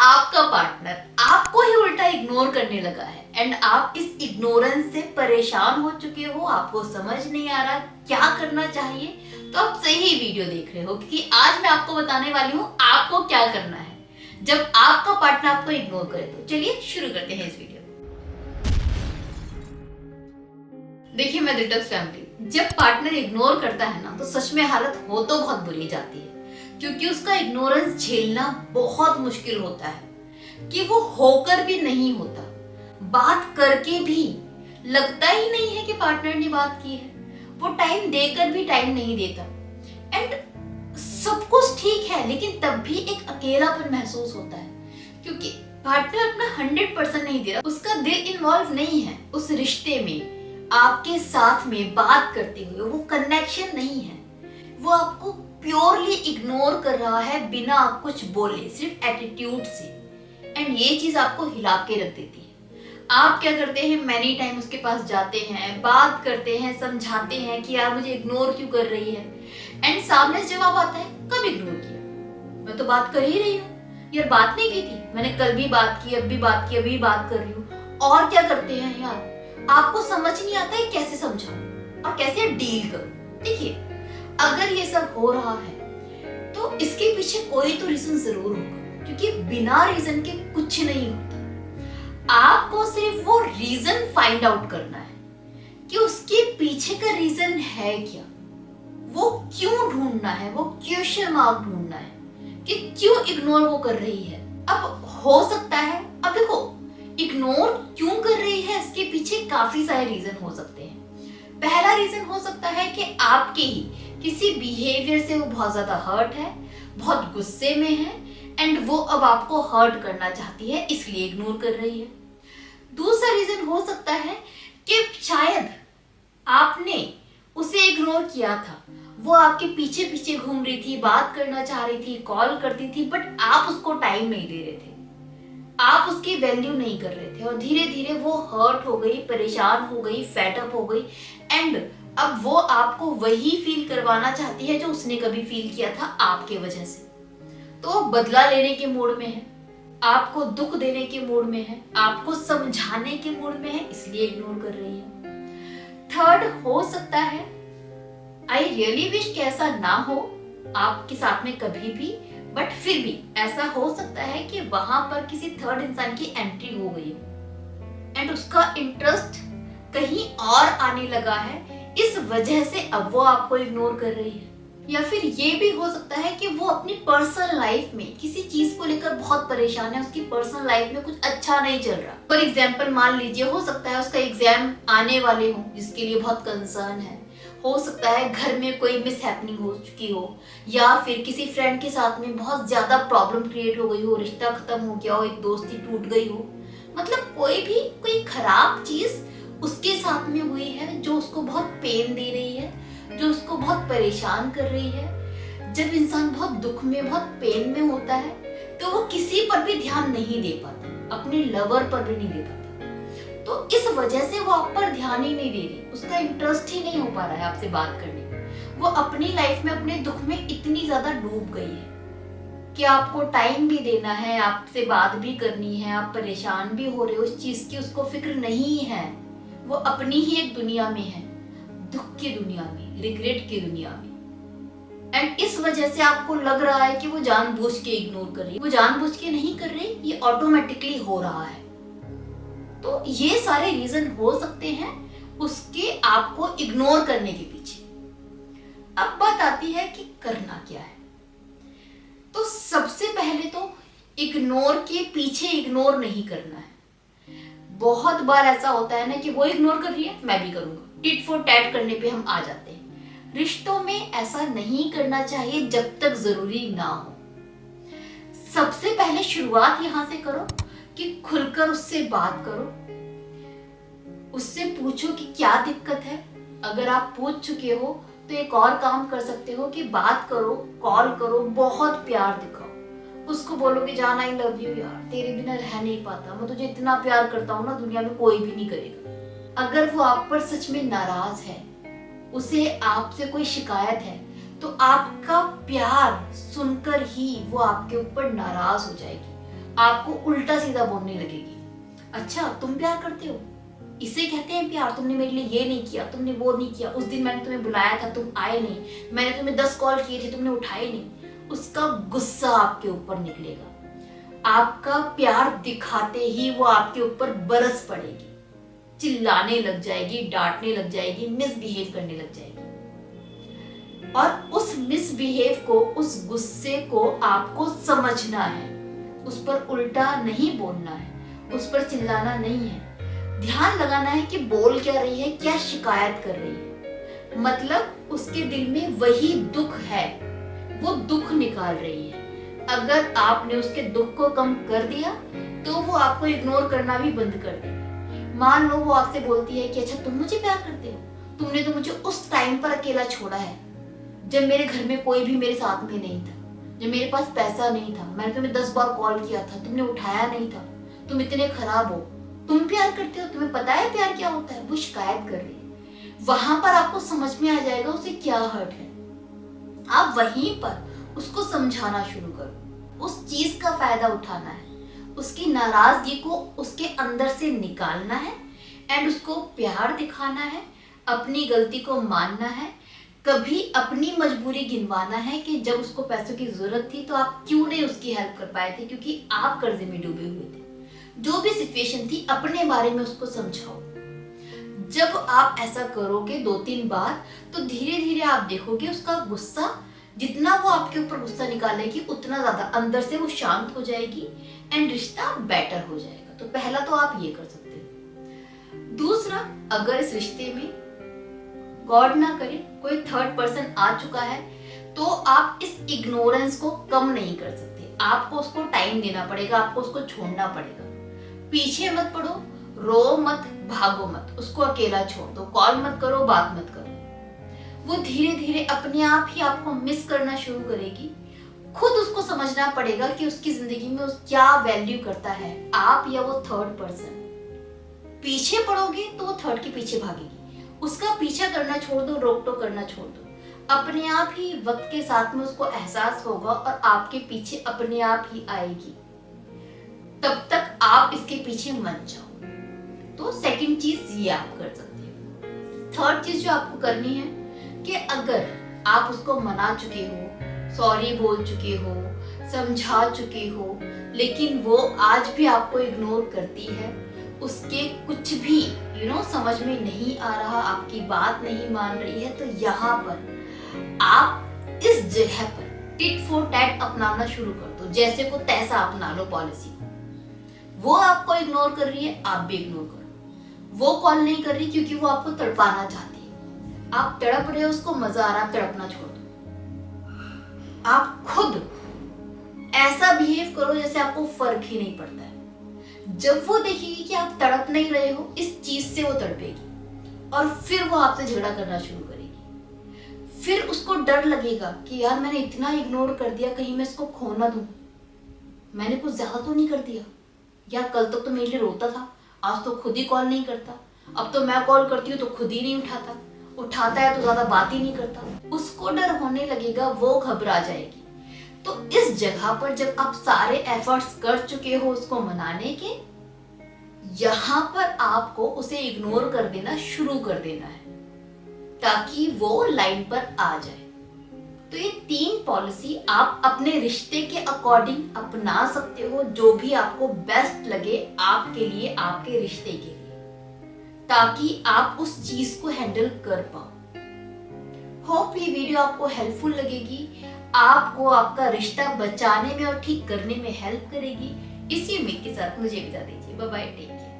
आपका पार्टनर आपको ही उल्टा इग्नोर करने लगा है एंड आप इस इग्नोरेंस से परेशान हो चुके हो, आपको समझ नहीं आ रहा क्या करना चाहिए, तो आप सही वीडियो देख रहे हो क्योंकि आज मैं आपको बताने वाली हूँ आपको क्या करना है जब आपका पार्टनर आपको इग्नोर करे। तो चलिए शुरू करते हैं इस वीडियो। देखिए मिडिल फैमिली, जब पार्टनर इग्नोर करता है ना तो सच में हालत हो तो बहुत बुरी जाती है क्योंकि उसका इग्नोरेंस झेलना बहुत मुश्किल होता है कि वो होकर भी नहीं होता, बात करके भी लगता ही नहीं है कि पार्टनर ने बात की है, वो टाइम देकर भी टाइम नहीं देता एंड सब कुछ ठीक है लेकिन तब भी एक अकेलापन महसूस होता है क्योंकि पार्टनर अपना 100% नहीं दे रहा, उसका दिल इन्वॉल्व नहीं है उस रिश्ते में, आपके साथ में बात करते हुए वो कनेक्शन नहीं है, वो आपको प्योरली इग्नोर कर रहा है बिना कुछ बोले, सिर्फ एटीट्यूड से एंड ये चीज आपको हिला के रख देती है। आप क्या करते हैं, मैनी टाइम उसके पास जाते हैं, बात करते हैं, समझाते हैं कि यार मुझे इग्नोर क्यों कर रही है एंड सामने से जवाब आता है कब इग्नोर किया, मैं तो बात कर ही रही हूँ, यार बात नहीं की थी, मैंने कल भी बात की, अब भी बात की, अभी बात कर रही हूँ। और क्या करते हैं यार, आपको समझ नहीं आता है कैसे समझाऊं और कैसे डील करूं। देखिए अगर ये सब हो रहा है तो इसके पीछे कोई तो रीजन जरूर होगा क्योंकि बिना रीजन के कुछ नहीं होता। आपको सिर्फ वो रीजन फाइंड आउट करना है कि उसके पीछे का रीजन है क्या, वो क्यों ढूंढना है, वो क्वेश्चन मार्क ढूंढना है कि क्यों इग्नोर वो कर रही है। अब हो सकता है, अब देखो इग्नोर क्यों कर रही है इसके पीछे काफी सारे रीजन हो सकते हैं। पहला रीजन हो सकता है कि आपके ही किसी बिहेवियर से वो बहुत ज्यादा हर्ट है, बहुत गुस्से में है एंड वो अब आपको हर्ट करना चाहती है इसलिए इग्नोर कर रही है। दूसरा रीजन हो सकता है कि शायद आपने उसे इग्नोर किया था, वो आपके पीछे पीछे घूम रही थी, बात करना चाह रही थी, कॉल करती थी, बट आप उसको टाइम नहीं दे रहे थे, आप उसकी वैल्यू नहीं कर रहे थे और धीरे धीरे वो हर्ट हो गई, परेशान हो गई, फेड अप हो गई एंड अब वो आपको वही फील करवाना चाहती है जो उसने कभी फील किया था आपके वजह से। तो वो बदला लेने के मूड में है, आपको दुख देने के मूड में है, आपको समझाने के मूड में है इसलिए इग्नोर कर रही है। थर्ड हो सकता है, आई रियली विश कि ऐसा ना हो आपके साथ में कभी भी, बट फिर भी ऐसा हो सकता है कि वहां पर किसी थर्ड इंसान की एंट्री हो गई हो एंड उसका इंटरेस्ट कहीं और आने लगा है, इस वजह से अब वो आपको इग्नोर कर रही है। या फिर ये भी हो सकता है कि वो अपनी पर्सनल लाइफ में किसी चीज को लेकर बहुत परेशान है, उसकी पर्सनल लाइफ में कुछ अच्छा नहीं चल रहा। फॉर एग्जाम्पल मान लीजिए हो सकता है उसका एग्जाम आने वाले हो जिसके लिए बहुत कंसर्न है, हो सकता है घर में कोई मिस हैपनिंग हो चुकी हो या फिर किसी फ्रेंड के साथ में बहुत ज्यादा प्रॉब्लम क्रिएट हो गई हो, रिश्ता खत्म हो गया हो, एक दोस्ती टूट गई हो, मतलब कोई खराब चीज उसके साथ में हुई है जो उसको बहुत पेन दे रही है, जो उसको बहुत परेशान कर रही है। जब इंसान बहुत दुख में, बहुत पेन में होता है तो वो किसी पर भी ध्यान नहीं दे पाता, अपने लवर पर भी नहीं दे पाता, तो इस वजह से वो आप पर ध्यान ही नहीं दे रही, उसका इंटरेस्ट ही नहीं हो पा रहा है आपसे बात करने में। वो अपनी लाइफ में, अपने दुख में इतनी ज्यादा डूब गई है कि आपको टाइम भी देना है, आपसे बात भी करनी है, आप परेशान भी हो रहे हो, उस चीज की उसको फिक्र नहीं है, वो अपनी ही एक दुनिया में है, दुख की दुनिया में, रिग्रेट की दुनिया में एंड इस वजह से आपको लग रहा है कि वो जानबूझ के इग्नोर कर रही है। वो जानबूझ के नहीं कर रही, ये ऑटोमेटिकली हो रहा है। तो ये सारे रीजन हो सकते हैं उसके आपको इग्नोर करने के पीछे। अब बात आती है कि करना क्या है। तो सबसे पहले तो इग्नोर के पीछे इग्नोर नहीं करना है। बहुत बार ऐसा होता है ना कि वो इग्नोर कर रही है मैं भी करूंगा, टिट फॉर टैट करने पे हम आ जाते हैं। रिश्तों में ऐसा नहीं करना चाहिए जब तक जरूरी ना हो। सबसे पहले शुरुआत यहां से करो कि खुलकर उससे बात करो, उससे पूछो कि क्या दिक्कत है। अगर आप पूछ चुके हो तो एक और काम कर सकते हो कि बात करो, कॉल करो, बहुत प्यार दिखाओ, उसको बोलो कि जान आई लव यू यार, तेरे बिना रह नहीं पाता, मैं तुझे इतना प्यार करता हूँ ना, दुनिया में कोई भी नहीं करेगा। अगर वो आप पर सच में नाराज है, उसे आपसे कोई शिकायत है, तो आपका प्यार सुनकर ही वो आपके ऊपर नाराज हो जाएगी, आपको उल्टा सीधा बोलने लगेगी। अच्छा तुम प्यार करते हो, इसे कहते हैं प्यार? तुमने मेरे लिए ये नहीं किया, तुमने वो नहीं किया, उस दिन मैंने तुम्हें बुलाया था तुम आए नहीं, मैंने तुम्हें 10 कॉल किए थे तुमने उठाए नहीं। उसका गुस्सा आपके ऊपर निकलेगा। आपका प्यार दिखाते ही वो आपके ऊपर बरस पड़ेगी, चिल्लाने लग जाएगी, डांटने लग जाएगी, मिसबिहेव करने लग जाएगी। और उस मिसबिहेव को, उस गुस्से को आपको समझना है, उस पर उल्टा नहीं बोलना है, उस पर चिल्लाना नहीं है। ध्यान लगाना है कि बोल क्या रही है, क्या शिकायत कर रही है। मतलब उसके दिल में वही दुख है, वो दुख निकाल रही है। अगर आपने उसके दुख को कम कर दिया तो वो आपको इग्नोर करना भी बंद कर देगी। मान लो वो आपसे बोलती है कि अच्छा तुम मुझे प्यार करते हो, तुमने तो मुझे उस टाइम पर अकेला छोड़ा है जब मेरे घर में कोई भी मेरे साथ में नहीं था, जब मेरे पास पैसा नहीं था, मैंने तुम्हें 10 बार कॉल किया था, तुमने उठाया नहीं था, तुम इतने खराब हो, तुम प्यार करते हो, तुम्हें पता है प्यार क्या होता है। वो शिकायत कर रही है। वहां पर आपको समझ में आ जाएगा उसे क्या हर्ट है। आप वहीं पर उसको समझाना शुरू करो, उस चीज का फायदा उठाना है, उसकी नाराजगी को उसके अंदर से निकालना है एंड उसको प्यार दिखाना है, अपनी गलती को मानना है। कभी अपनी मजबूरी गिनवाना है कि जब उसको पैसों की जरूरत थी तो आप क्यों नहीं उसकी हेल्प कर पाए थे, क्योंकि आप कर्जे में डूबे हुए थे। जो भी सिचुएशन थी अपने बारे में उसको समझाओ। जब आप ऐसा करोगे 2-3 बार तो धीरे धीरे आप देखोगे उसका गुस्सा, जितना वो आपके ऊपर गुस्सा निकालेगी उतना ज्यादा अंदर से वो शांत हो जाएगी एंड रिश्ता बेटर हो जाएगा। तो पहला तो आप ये कर सकते हो। दूसरा, अगर इस रिश्ते में गॉड ना करे कोई थर्ड पर्सन आ चुका है तो आप इस इग्नोरेंस को कम नहीं कर सकते। आपको उसको टाइम देना पड़ेगा, आपको उसको छोड़ना पड़ेगा। पीछे मत पड़ो, रो मत, भागो मत, उसको अकेला छोड़ दो, कॉल मत करो, बात मत करो। वो धीरे धीरे अपने आप ही आपको मिस करना शुरू करेगी। खुद उसको समझना पड़ेगा कि उसकी जिंदगी में उस क्या वैल्यू करता है, आप या वो थर्ड पर्सन। पीछे पड़ोगे तो वो थर्ड के पीछे भागेगी, उसका पीछा करना छोड़ दो, रोक टोक करना छोड़ दो। अपने आप ही वक्त के साथ में उसको एहसास होगा और आपके पीछे अपने आप ही आएगी। तब तक आप इसके पीछे मत जाओ। तो सेकंड चीज ये आप कर सकते हो। थर्ड चीज जो आपको करनी है कि अगर आप उसको मना चुके हो, सॉरी बोल चुके हो, समझा चुके हो, लेकिन वो आज भी आपको इग्नोर करती है, उसके कुछ भी समझ में नहीं आ रहा, आपकी बात नहीं मान रही है, तो यहाँ पर आप इस जगह पर टिट फॉर टैट अपनाना शुरू कर दो। जैसे को तैसा अपना लो पॉलिसी। वो आपको इग्नोर कर रही है, आप भी इग्नोर करो। वो कॉल नहीं कर रही क्योंकि वो आपको तड़पाना चाहती है, आप तड़प रहे हो, उसको मजा आ रहा है, तड़पना छोड़ दो। आप खुद ऐसा बिहेव करो जैसे आपको फर्क ही नहीं पड़ता है। जब वो देखेगी कि आप तड़प नहीं रहे हो, इस चीज से वो तड़पेगी और फिर वो आपसे झगड़ा करना शुरू करेगी। फिर उसको डर लगेगा कि यार मैंने इतना इग्नोर कर दिया, कहीं मैं इसको खो ना दूं, मैंने कुछ ज्यादा तो नहीं कर दिया, यार कल तक तो मेरे लिए रोता था, आज तो खुद ही कॉल नहीं करता, अब तो मैं कॉल करती हूँ तो खुद ही नहीं उठाता, उठाता है तो ज्यादा बात ही नहीं करता। उसको डर होने लगेगा, वो घबरा जाएगी। तो इस जगह पर जब आप सारे एफर्ट्स कर चुके हो उसको मनाने के, यहाँ पर आपको उसे इग्नोर कर देना शुरू कर देना है ताकि वो लाइन पर आ जाए। तो ये 3 पॉलिसी आप अपने रिश्ते के अकॉर्डिंग अपना सकते हो, जो भी आपको बेस्ट लगे आपके लिए, आपके रिश्ते के लिए, ताकि आप उस चीज को हैंडल कर पाओ। होप ये वीडियो आपको हेल्पफुल लगेगी, आपको आपका रिश्ता बचाने में और ठीक करने में हेल्प करेगी। इसी उम्मीद के साथ मुझे विदा दीजिए। Bye bye, take care.